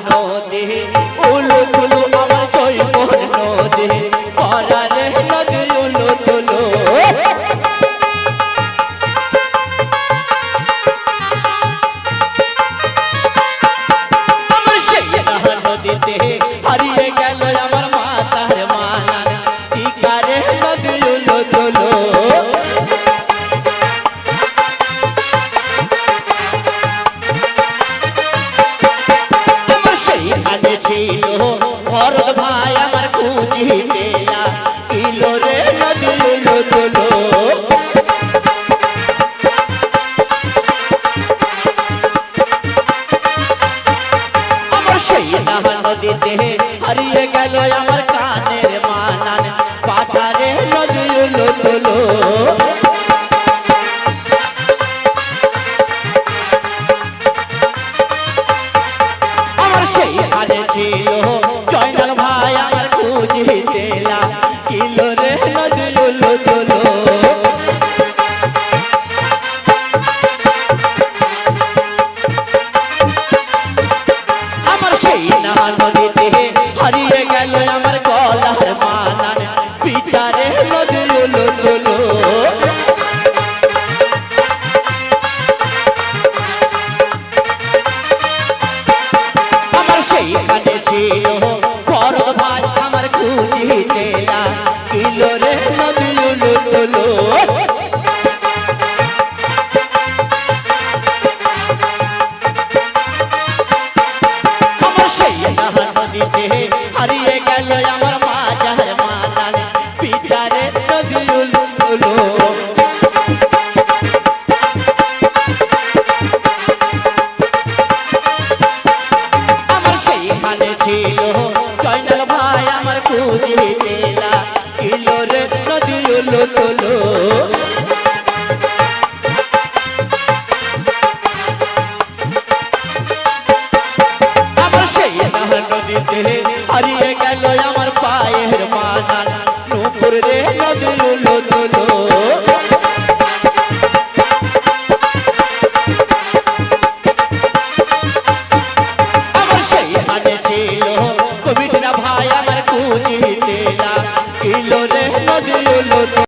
নদী উলু তুলু আমার জৈবন নদী পরারে নদী উলু তুলু আমার সেই নদীতে হারিয়ে গেল আমার মাতার মানান টিকারে নদী উলু তুলু ছিল ভরত ভাই আমার খুঁজিতে কিলো রে নদী উলু তুলু আমার সেই নদীতে হারিয়ে গেল আমার কানের মানান পাশারে নদী উলু তুলু ছিল জয়নাল ভাই আমার খুঁজিতে কিলো রে নদী উলু তুলু আমার সেই নদীতে হারিয়ে গেল আমার গলার মানান বিচারে নদী উলু তুলু সেইখানে ছিল ভরত ভাই আমার খুঁজিতে কিলো রে নদী উলু তুলু আমার সেই নদীতে হারিয়ে গেল আমার মাজার মানান বিচারে নদী উলু তুলু ছিল জয়নাল ভাই আমার খুঁজিতে কিলো রে নদী উলু তুলু আমার সেই নদীতে হারিয়ে গেল আমার পায়ের মানান নূপুর রে